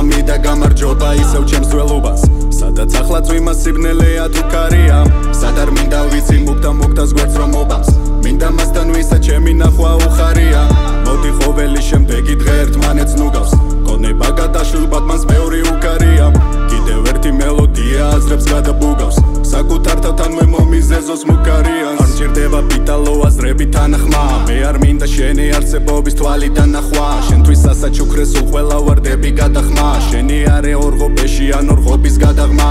სალამი და გამარჯობა ისევ ჩემს ძველობას სადაც ახლა წვიმა სიბნელეა თუ ქარია სად არ მინდა ვიცი მუქდას გვერდს რომ მობამს მინდა მასთან ვისა ჩემი ნახვა უხარია მოდი ყოველი შემდეგი დღე ერთმანეთს ნუგავს გონება გადაშლილ ბატმანს მეორე უკარია კიდევ ერთი მელოდია აზრებს გადაბუგავს საკუთარ თავთანვე მომიზეზოს მუქარიანს არ მჭირდება პიტალო აზრები თანახმა მე არ მინდა შენი არსებობის თვალიდან ნახვა შენთვის სასაჩუქრეს უყველა ვარდები გადახმა შენი არე ორღობეში ან ორღობის გადაღმა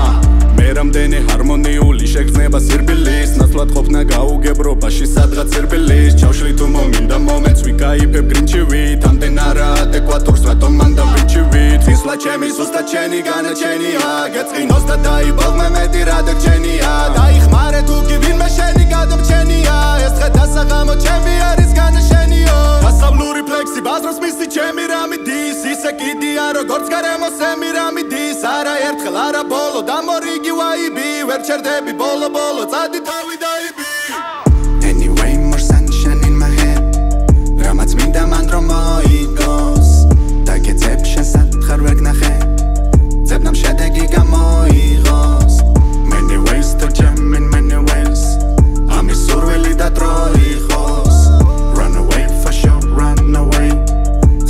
მე რამდენი ჰარმონიული შეგრძნება სირბილის ნაცვლად ყოფნა გაუგებრობაში სადღაც სირბილის ჩავშლი თუ მომინდა მომენტს ვიკაიფებ გრინჩივით ამდენ არა ადეკვატურს რატომ მანდა ვიჩივით ხისლა ჩემი ზუსტად შენი განაჩენია გეწყინოს და დაიბალღმე მეტი რა დაგჩენია დაიხმარე თუ კი ვინმე შენი გადამჩენია ეს დღე დასაღამო ჩემი არის განაშენიო დასავლური ფლექსი ბაზრობს მისი ჩემი რამიდის ისე კიდია როგორც გარემოს ემირამიდის არა ერთხელ არა ბოლო და მორიგი ვაიბი ვერ ჩერდები ბოლო წადი თავი დაიბი Anyway more sunshine in my head რამაც მინდა მან რომ მოიგოს დაგეცებ შენს სათხარ ვერ გნახე ძებნამ შედეგი გამოიღოს Many ways to jam in many ways ამის სურვილი და დრო იყოს Run away for sure run away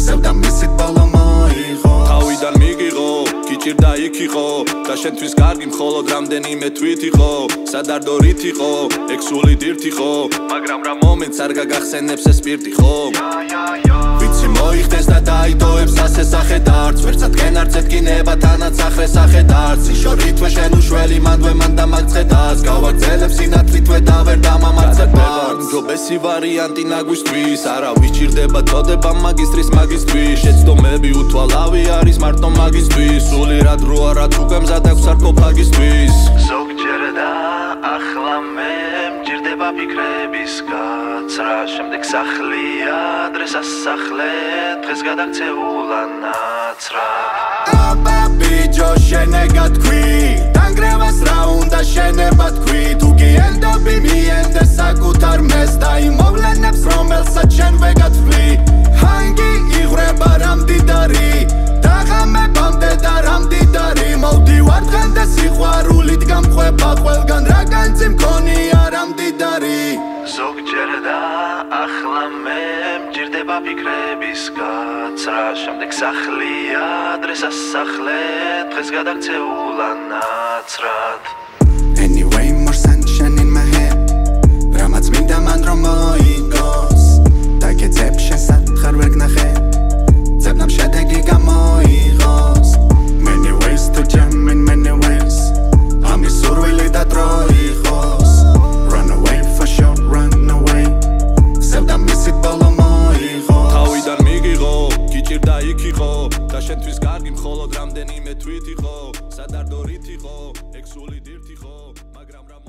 სევდა მისით ბოლო მოიღოს თავიდან მიგიღო გიჭირდა იქ იყო და შენთვის კარგი მხოლოდ რამდენიმე თვით იყო სად არ დორით იყო ექსული დირთი ხო მაგრამ რა მომენტს არ გაგახსენებს ეს სპირტი ხო ვიცი მოიხდეს და დაიდოებს ასე სახედარც ვერც ადგენ არც ეთკინება თანაც ახრე სახედარც შორითვე შენ უშველი მანდვე მან დამაგწედას გავაგზელებ სინათლითვე და ვერ დამამარცხებარ ჯობესი ვარიანტი ნაგვისთვის არა ვიჭირდება წოდება მაგისტრის შეცდომები უთვალავი არის მარტო მაგისტრის სული რა დრო არა თუ გემზად აქვს სარკოფაგისთვის ზოგჯერ და ახლა მე მჭირდება ფიქრების გაცრა შემდეგ სახლია დღეს ასახლე დღეს გადაქცეულა ნაცრად აბა ბიჯო შენეგა თქვი დანგრევას რა უნდა შენება თქვი თუ გიენდობი მიენდე საკუთარ მეს და იმ მოვლენებს რომელსაც შენ ვეგათვლი ჰანგი იღვრება რამდიდარი დაღამებამდე და რამდიდარი მოვდივარ დღემდე სიყვარულით გამხვება ყველგან რა განცი მქონია რამდიდარი ზოგჯერ და ახლა მე მჭირდება ფიქრების გაცრა შემდეგ სახლია დღეს ასახლე დღეს გადაქცეულა ნაცრად Anyway more sunshine in my head რამაც მინდა მან რომ მოიგოს დაგეცებ შენ სათხარ ვერ გნახე ძებნამ შედეგი გამოიღოს Many ways to jam in many ways ამის სურვილი და დრო იყოს Run away for sure run away სევდა მისით ბოლო მოიღოს თავიდან მიგიღო გიჭირდა იქ იყო და შენთვის კარგი მხოლოდ რამდენიმე თვით იყო სად არ დორით იყო ექსული დირთი ხო მაგრამ რა